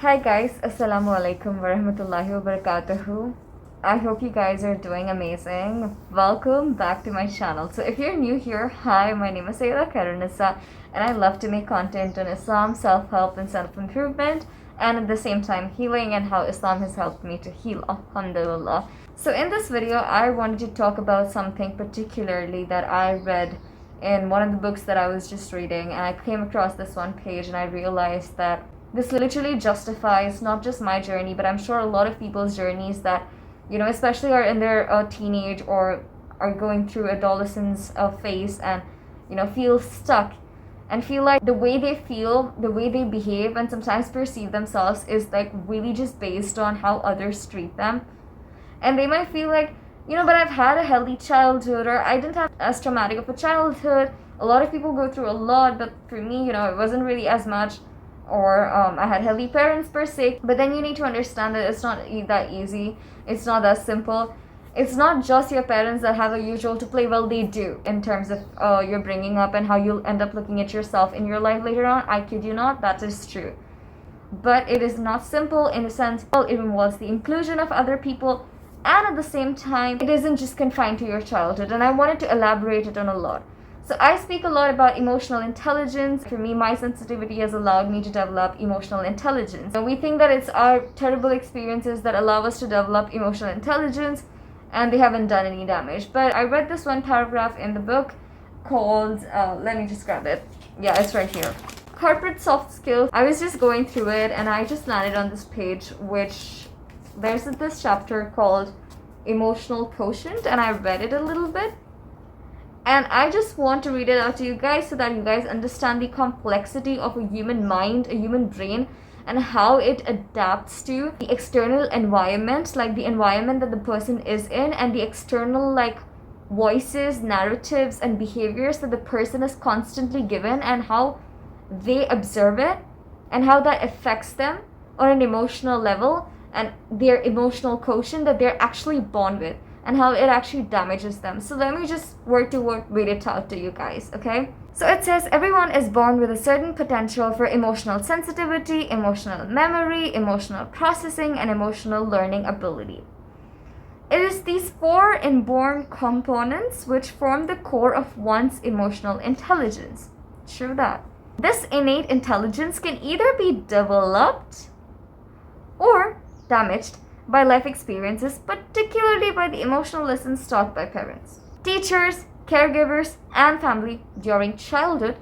Hi guys, Assalamu Alaikum warahmatullahi wabarakatuh. I hope you guys are doing amazing. Welcome back to my channel. So if you're new here, hi, my name is Sayyidah Karanissa and I love to make content on Islam, self-help and self-improvement, and at the same time healing and how Islam has helped me to heal, alhamdulillah. So in this video, I wanted to talk about something particularly that I read in one of the books that I was just reading, and I came across this one page and I realized that this literally justifies not just my journey, but I'm sure a lot of people's journeys that, especially are in their teenage or are going through adolescence phase and, feel stuck and feel like the way they feel, the way they behave and sometimes perceive themselves is like really just based on how others treat them. And they might feel like, but I've had a healthy childhood, or I didn't have as traumatic of a childhood. A lot of people go through a lot, but for me, it wasn't really as much. Or I had healthy parents per se. But then you need to understand that it's not that easy. It's not that simple. It's not just your parents that have a huge role to play. Well, they do in terms of your bringing up and how you'll end up looking at yourself in your life later on. I kid you not, that is true. But it is not simple in the sense, it involves the inclusion of other people, and at the same time, it isn't just confined to your childhood. And I wanted to elaborate it on a lot. So I speak a lot about emotional intelligence. For me, my sensitivity has allowed me to develop emotional intelligence. And we think that it's our terrible experiences that allow us to develop emotional intelligence, and they haven't done any damage. But I read this one paragraph in the book called, let me just grab it. Yeah, it's right here. Corporate Soft Skills. I was just going through it and I just landed on this page, which there's this chapter called Emotional Quotient, and I read it a little bit. And I just want to read it out to you guys so that you guys understand the complexity of a human mind, a human brain, and how it adapts to the external environment, like the environment that the person is in, and the external voices, narratives, and behaviors that the person is constantly given, and how they observe it, and how that affects them on an emotional level, and their emotional quotient that they're actually born with, and how it actually damages them. So let me just word to word read it out to you guys, okay? So it says, everyone is born with a certain potential for emotional sensitivity, emotional memory, emotional processing, and emotional learning ability. It is these four inborn components which form the core of one's emotional intelligence. True that. This innate intelligence can either be developed or damaged by life experiences, particularly by the emotional lessons taught by parents, teachers, caregivers, and family during childhood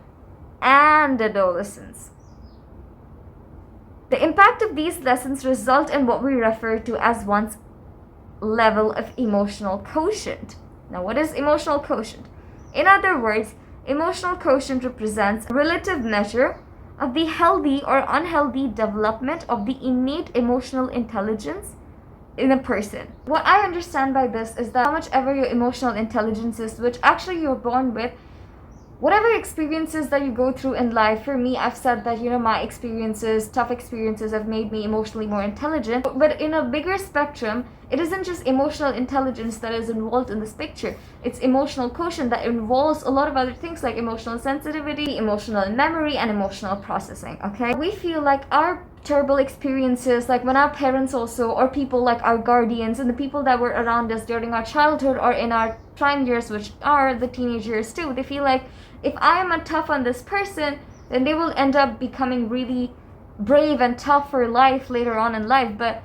and adolescence. The impact of these lessons result in what we refer to as one's level of emotional quotient. Now, what is emotional quotient? In other words, emotional quotient represents a relative measure of the healthy or unhealthy development of the innate emotional intelligence in a person. What I understand by this is that how much ever your emotional intelligence is, which actually you're born with, whatever experiences that you go through in life, for me, I've said that, my experiences, tough experiences have made me emotionally more intelligent. But in a bigger spectrum, it isn't just emotional intelligence that is involved in this picture. It's emotional quotient that involves a lot of other things like emotional sensitivity, emotional memory, and emotional processing, okay? We feel like our terrible experiences, like when our parents also, or people like our guardians and the people that were around us during our childhood or in our prime years, which are the teenage years too, they feel like if I am a tough on this person, then they will end up becoming really brave and tough for life later on in life. But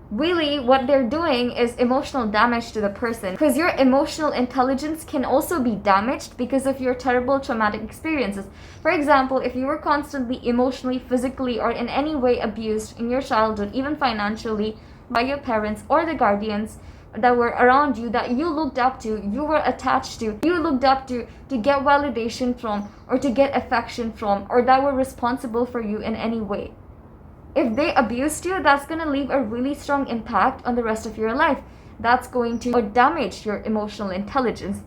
really what they're doing is emotional damage to the person, because your emotional intelligence can also be damaged because of your terrible traumatic experiences. For example, if you were constantly emotionally, physically, or in any way abused in your childhood, even financially, by your parents or the guardians that were around you, that you looked up to, you were attached to, you looked up to get validation from, or to get affection from, or that were responsible for you in any way, if they abused you, that's going to leave a really strong impact on the rest of your life. That's going to damage your emotional intelligence.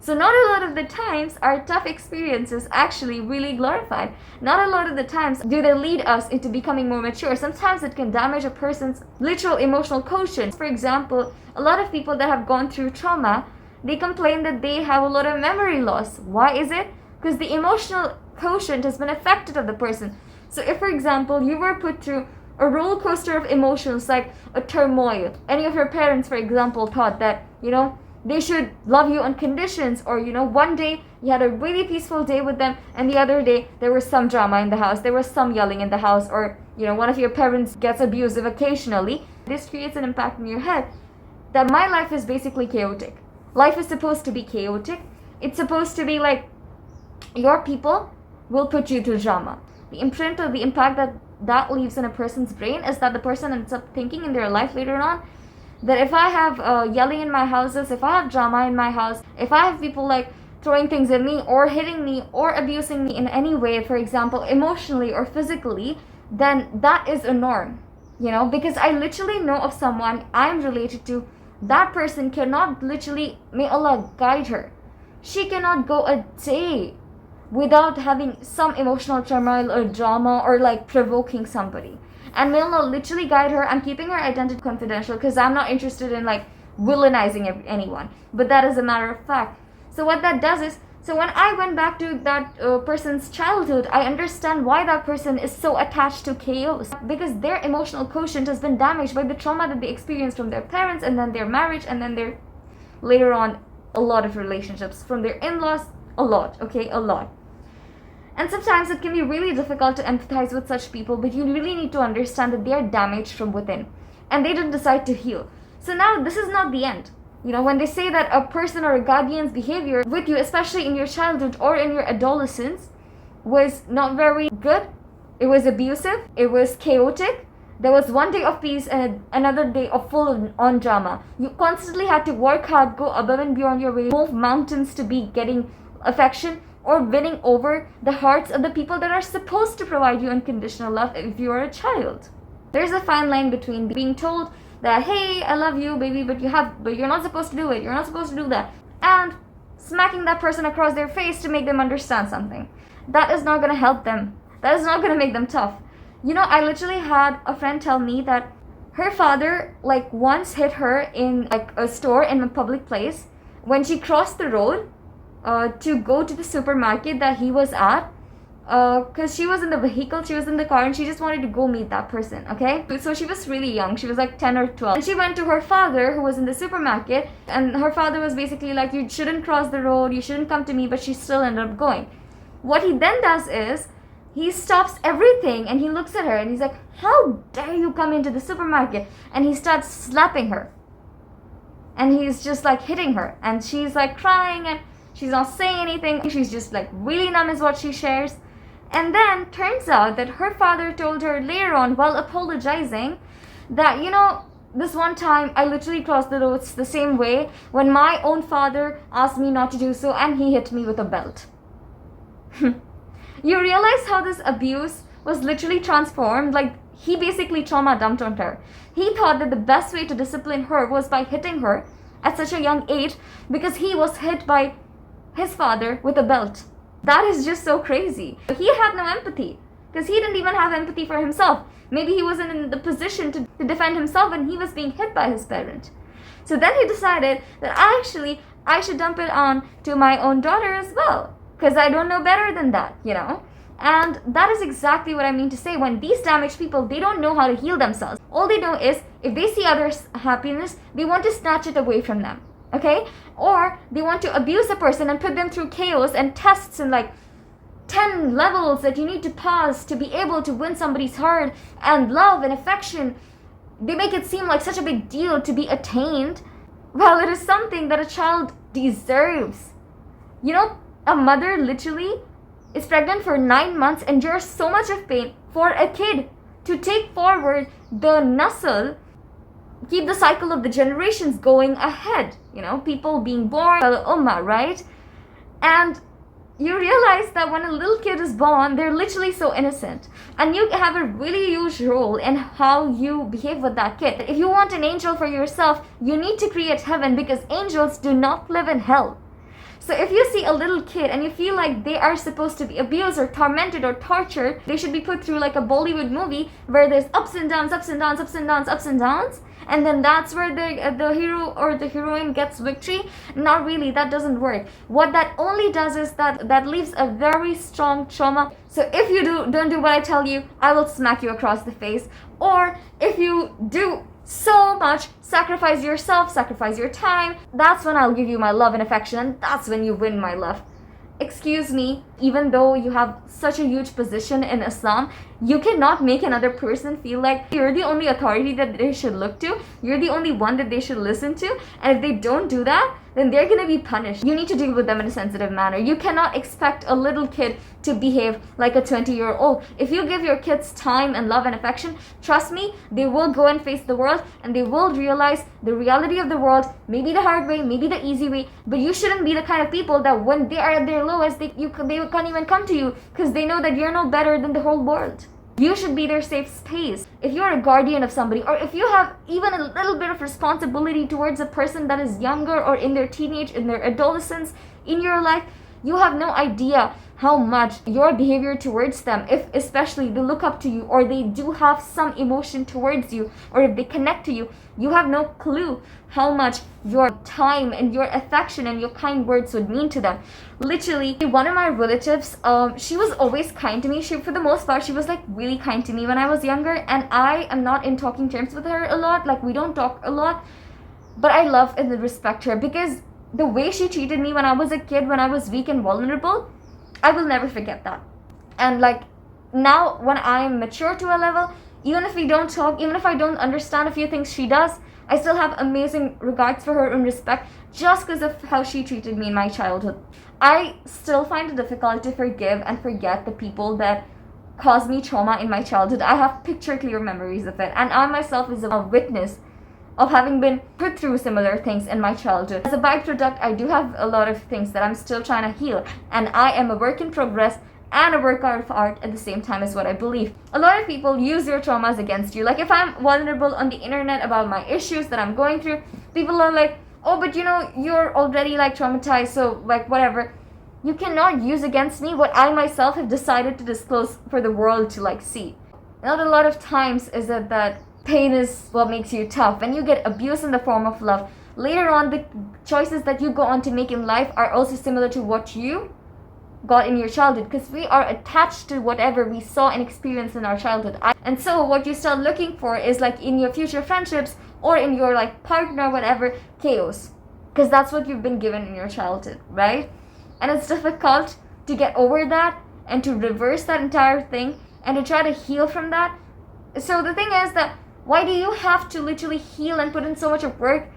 So not a lot of the times are tough experiences actually really glorified. Not a lot of the times do they lead us into becoming more mature. Sometimes it can damage a person's literal emotional quotient. For example, a lot of people that have gone through trauma, they complain that they have a lot of memory loss. Why is it? Because the emotional quotient has been affected of the person. So if, for example, you were put through a roller coaster of emotions, like a turmoil. Any of your parents, for example, thought that, they should love you on conditions, or, one day you had a really peaceful day with them, and the other day there was some drama in the house, there was some yelling in the house, or, one of your parents gets abusive occasionally. This creates an impact in your head that my life is basically chaotic. Life is supposed to be chaotic. It's supposed to be like your people will put you through drama. The imprint or the impact that leaves in a person's brain is that the person ends up thinking in their life later on that if I have yelling in my houses, if I have drama in my house, if I have people like throwing things at me or hitting me or abusing me in any way, for example, emotionally or physically, then that is a norm, because I literally know of someone I'm related to. That person cannot literally, may Allah guide her, she cannot go a day without having some emotional turmoil or drama or like provoking somebody. And may Allah literally guide her. I'm keeping her identity confidential because I'm not interested in like villainizing anyone, but that is a matter of fact. So what that does is, so when I went back to that person's childhood, I understand why that person is so attached to chaos, because their emotional quotient has been damaged by the trauma that they experienced from their parents, and then their marriage, and then their later on a lot of relationships from their in-laws, a lot. And sometimes it can be really difficult to empathize with such people, but you really need to understand that they are damaged from within and they didn't decide to heal. So now this is not the end. When they say that a person or a guardian's behavior with you, especially in your childhood or in your adolescence, was not very good, it was abusive, it was chaotic, there was one day of peace and another day of full on drama. You constantly had to work hard, go above and beyond your way, move mountains to be getting affection or winning over the hearts of the people that are supposed to provide you unconditional love if you are a child. There's a fine line between being told that, hey, I love you, baby, but you're not supposed to do it, you're not supposed to do that, and smacking that person across their face to make them understand something. That is not going to help them. That is not going to make them tough. I literally had a friend tell me that her father like once hit her in like a store in a public place when she crossed the road to go to the supermarket that he was at, because she was in the vehicle, she was in the car, and she just wanted to go meet that person, okay? So she was really young, she was like 10 or 12. And she went to her father who was in the supermarket, and her father was basically like, you shouldn't cross the road, you shouldn't come to me, but she still ended up going. What he then does is, he stops everything and he looks at her and he's like, how dare you come into the supermarket? And he starts slapping her. And he's just like hitting her. And she's like crying and she's not saying anything. She's just like really numb is what she shares. And then turns out that her father told her later on while apologizing that, this one time I literally crossed the roads the same way when my own father asked me not to do so and he hit me with a belt. You realize how this abuse was literally transformed? Like, he basically trauma dumped on her. He thought that the best way to discipline her was by hitting her at such a young age because he was hit by his father with a belt. That is just so crazy. He had no empathy because he didn't even have empathy for himself. Maybe he wasn't in the position to defend himself when he was being hit by his parent. So then he decided that I should dump it on to my own daughter as well, because I don't know better than that, And that is exactly what I mean to say. When these damaged people, they don't know how to heal themselves. All they know is if they see others' happiness, they want to snatch it away from them, okay? Or they want to abuse a person and put them through chaos and tests and like 10 levels that you need to pass to be able to win somebody's heart and love and affection. They make it seem like such a big deal to be attained. Well, it is something that a child deserves. A mother literally is pregnant for 9 months, endures so much of pain for a kid to take forward the nasl, keep the cycle of the generations going ahead. People being born, ummah, right? And you realize that when a little kid is born, they're literally so innocent. And you have a really huge role in how you behave with that kid. If you want an angel for yourself, you need to create heaven because angels do not live in hell. So if you see a little kid and you feel like they are supposed to be abused or tormented or tortured, they should be put through like a Bollywood movie where there's ups and downs, ups and downs, ups and downs, ups and downs. and then that's where the hero or the heroine gets victory. Not really, that doesn't work. What that only does is that leaves a very strong trauma. So if you don't do what I tell you, I will smack you across the face. Or if you do so much, sacrifice yourself, sacrifice your time, that's when I'll give you my love and affection, and that's when you win my love. Excuse me, even though you have such a huge position in Islam, you cannot make another person feel like you're the only authority that they should look to, you're the only one that they should listen to, and if they don't do that, then they're gonna be punished. You need to deal with them in a sensitive manner. You cannot expect a little kid to behave like a 20-year-old. If you give your kids time and love and affection, trust me, they will go and face the world, and they will realize the reality of the world, maybe the hard way, maybe the easy way, but you shouldn't be the kind of people that when they are at their lowest, they can't even come to you because they know that you're no better than the whole world. You should be their safe space. If you're a guardian of somebody, or if you have even a little bit of responsibility towards a person that is younger or in their teenage, in their adolescence, in your life, you have no idea how much your behavior towards them, if especially they look up to you or they do have some emotion towards you, or if they connect to you, you have no clue how much your time and your affection and your kind words would mean to them. Literally, one of my relatives, she was always kind to me. For the most part, she was like really kind to me when I was younger, and I am not in talking terms with her a lot. Like, we don't talk a lot, but I love and respect her because the way she treated me when I was a kid, when I was weak and vulnerable, I will never forget that. And like now, when I am mature to a level, even if we don't talk, even if I don't understand a few things she does, I still have amazing regards for her and respect just because of how she treated me in my childhood. I still find it difficult to forgive and forget the people that caused me trauma in my childhood. I have picture clear memories of it, and I myself is a witness of having been put through similar things in my childhood. As a byproduct, I do have a lot of things that I'm still trying to heal, and I am a work in progress and a work of art at the same time, is what I believe. A lot of people use your traumas against you. Like, if I'm vulnerable on the internet about my issues that I'm going through, people are like, oh, but you know, you're already like traumatized, so like whatever. You cannot use against me what I myself have decided to disclose for the world to like see. Not a lot of times is it that pain is what makes you tough. When you get abuse in the form of love, later on the choices that you go on to make in life are also similar to what you got in your childhood, because we are attached to whatever we saw and experienced in our childhood. And so what you start looking for is like in your future friendships or in your like partner, whatever, chaos, because that's what you've been given in your childhood, right? And it's difficult to get over that and to reverse that entire thing and to try to heal from that. So the thing is that why do you have to literally heal and put in so much of work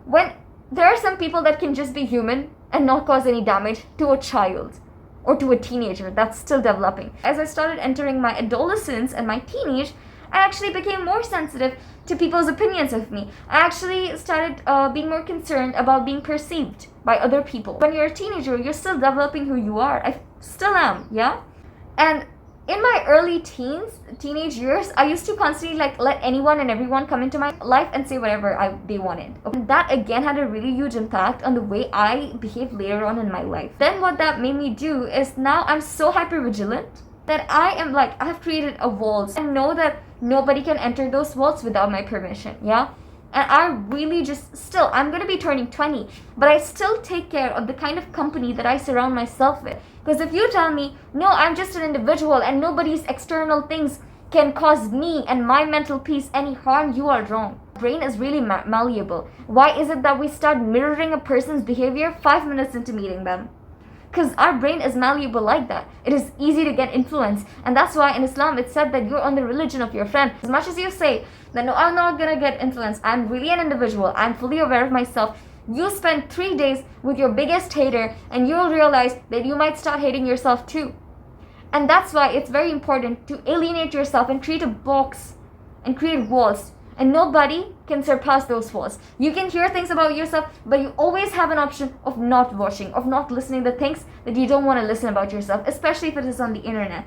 when there are some people that can just be human and not cause any damage to a child or to a teenager that's still developing? As I started entering my adolescence and my teenage, I actually became more sensitive to people's opinions of me. I actually started being more concerned about being perceived by other people. When you're a teenager, you're still developing who you are. I still am, yeah? And in my early teenage years, I used to constantly like let anyone and everyone come into my life and say whatever they wanted. And that again had a really huge impact on the way I behaved later on in my life. Then what that made me do is now I'm so hyper vigilant that I am like, I've created a walls and know that nobody can enter those walls without my permission, yeah? And I really just still, I'm going to be turning 20, but I still take care of the kind of company that I surround myself with. Because if you tell me, no, I'm just an individual and nobody's external things can cause me and my mental peace any harm, you are wrong. Brain is really malleable. Why is it that we start mirroring a person's behavior 5 minutes into meeting them? Because our brain is malleable like that. It is easy to get influenced. And that's why in Islam it's said that you're on the religion of your friend. As much as you say that no, I'm not gonna get influenced, I'm really an individual, I'm fully aware of myself, you spend 3 days with your biggest hater and you'll realize that you might start hating yourself too. And that's why it's very important to alienate yourself and create a box and create walls. And nobody can surpass those walls. You can hear things about yourself, but you always have an option of not watching, of not listening to things that you don't want to listen about yourself, especially if it is on the internet.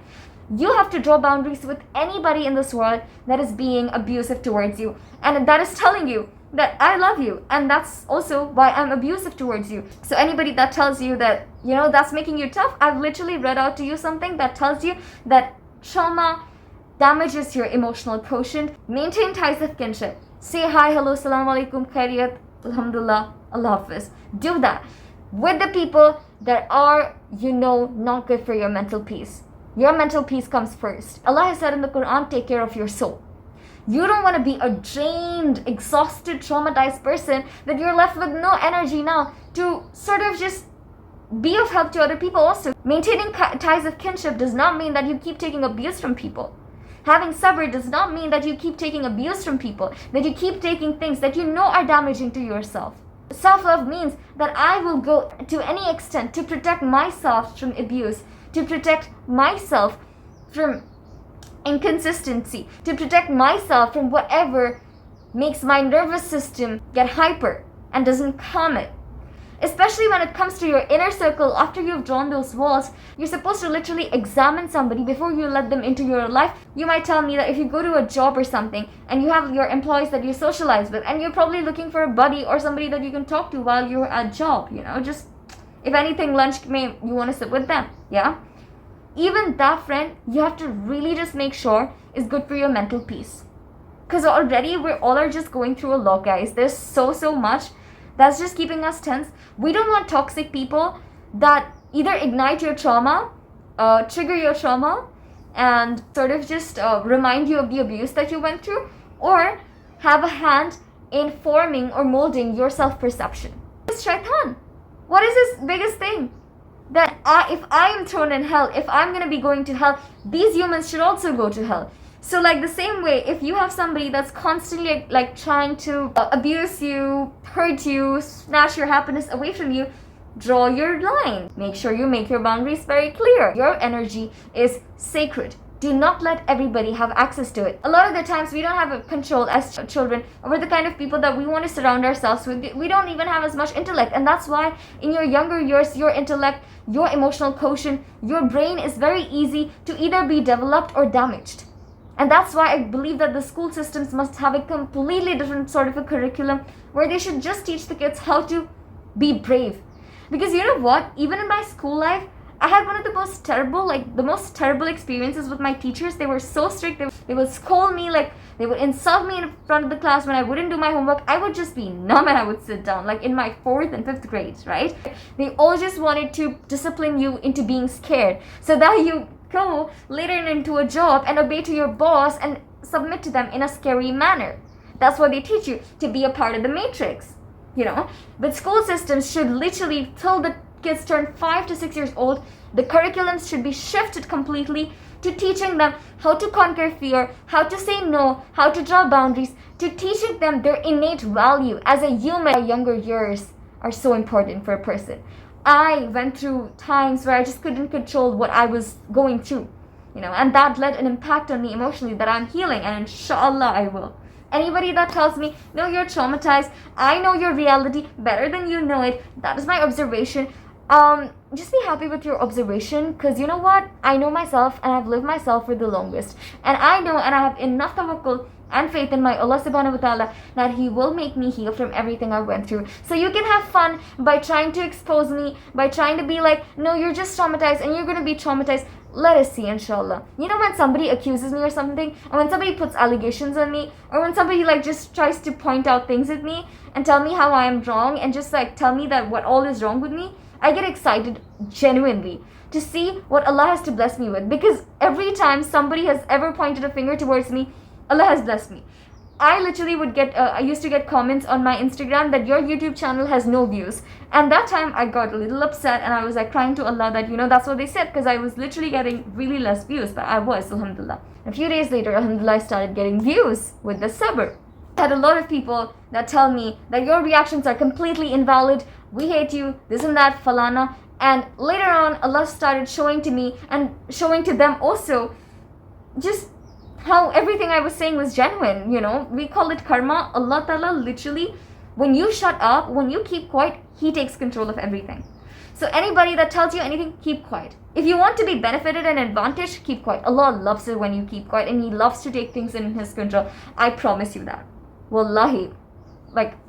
You have to draw boundaries with anybody in this world that is being abusive towards you, and that is telling you that I love you, and that's also why I'm abusive towards you. So anybody that tells you that, you know, that's making you tough, I've literally read out to you something that tells you that trauma damages your emotional quotient. Maintain ties of kinship. Say hi, hello, Assalamu Alaikum, khairiyat, alhamdulillah, Allah Hafiz. Do that with the people that are, not good for your mental peace. Your mental peace comes first. Allah has said in the Quran, take care of your soul. You don't want to be a drained, exhausted, traumatized person that you're left with no energy now to sort of just be of help to other people also. Maintaining ties of kinship does not mean that you keep taking abuse from people. Having sabr does not mean that you keep taking abuse from people, that you keep taking things that you know are damaging to yourself. Self-love means that I will go to any extent to protect myself from abuse, to protect myself from inconsistency, to protect myself from whatever makes my nervous system get hyper and doesn't calm it. Especially when it comes to your inner circle, after you've drawn those walls, you're supposed to literally examine somebody before you let them into your life. You might tell me that if you go to a job or something and you have your employees that you socialize with, and you're probably looking for a buddy or somebody that you can talk to while you're at job, just if anything, lunch, you want to sit with them, yeah? Even that friend, you have to really just make sure is good for your mental peace. Because already we're all are just going through a lot, guys. There's so much that's just keeping us tense. We don't want toxic people that either ignite your trauma, trigger your trauma, and sort of just remind you of the abuse that you went through, or have a hand in forming or molding your self-perception. It's shaitan. What is his biggest thing? That if I am thrown in hell, if I'm going to be going to hell, these humans should also go to hell. So like the same way, if you have somebody that's constantly like trying to abuse you, hurt you, snatch your happiness away from you, draw your line. Make sure you make your boundaries very clear. Your energy is sacred. Do not let everybody have access to it. A lot of the times we don't have a control as children over the kind of people that we want to surround ourselves with. We don't even have as much intellect, and that's why in your younger years, your intellect, your emotional quotient, your brain is very easy to either be developed or damaged. And that's why I believe that the school systems must have a completely different sort of a curriculum where they should just teach the kids how to be brave. Because you know what? Even in my school life, I had one of the most terrible experiences with my teachers. They were so strict. They would scold me, they would insult me in front of the class when I wouldn't do my homework. I would just be numb and I would sit down, like in my 4th and 5th grades, right? They all just wanted to discipline you into being scared so that you go later into a job and obey to your boss and submit to them in a scary manner. That's what they teach you, to be a part of the matrix, But school systems should literally, till the kids turn 5 to 6 years old, the curriculums should be shifted completely to teaching them how to conquer fear, how to say no, how to draw boundaries, to teaching them their innate value as a human. Younger years are so important for a person. I went through times where I just couldn't control what I was going through, and that led an impact on me emotionally that I'm healing, and inshallah I will. Anybody that tells me, no, you're traumatized, I know your reality better than you know it, that is my observation. Just be happy with your observation, because you know what? I know myself and I've lived myself for the longest. And I know and I have enough tawakkul and faith in my Allah subhanahu wa ta'ala that He will make me heal from everything I went through. So you can have fun by trying to expose me, by trying to be like, no, you're just traumatized and you're going to be traumatized. Let us see, inshallah. When somebody accuses me or something, or when somebody puts allegations on me, or when somebody just tries to point out things at me and tell me how I am wrong and just tell me that what all is wrong with me, I get excited genuinely to see what Allah has to bless me with. Because every time somebody has ever pointed a finger towards me, Allah has blessed me. I literally I used to get comments on my Instagram that your YouTube channel has no views. And that time I got a little upset and I was crying to Allah that, that's what they said, because I was literally getting really less views. But I was, alhamdulillah. A few days later, alhamdulillah, I started getting views with the sabr. I had a lot of people that tell me that your reactions are completely invalid, we hate you, this and that, falana. And later on, Allah started showing to me and showing to them also just how everything I was saying was genuine, We call it karma. Allah Ta'ala literally, when you shut up, when you keep quiet, He takes control of everything. So anybody that tells you anything, keep quiet. If you want to be benefited and advantaged, keep quiet. Allah loves it when you keep quiet, and He loves to take things in His control. I promise you that. Wallahi.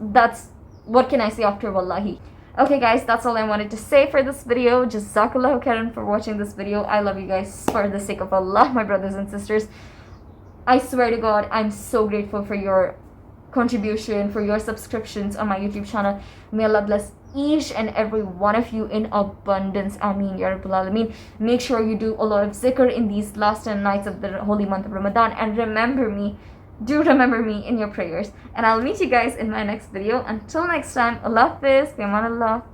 That's, what can I say after wallahi? Okay guys, that's all I wanted to say for this video. Jazakallahu khairan for watching this video. I love you guys for the sake of Allah, my brothers and sisters. I swear to God, I'm so grateful for your contribution, for your subscriptions on my YouTube channel. May Allah bless each and every one of you in abundance. Ameen Ya Rabbal Alameen. Make sure you do a lot of zikr in these last 10 nights of the holy month of Ramadan, and remember me. Do remember me in your prayers, and I'll meet you guys in my next video. Until next time, Allah Hafiz, fi aman Allah.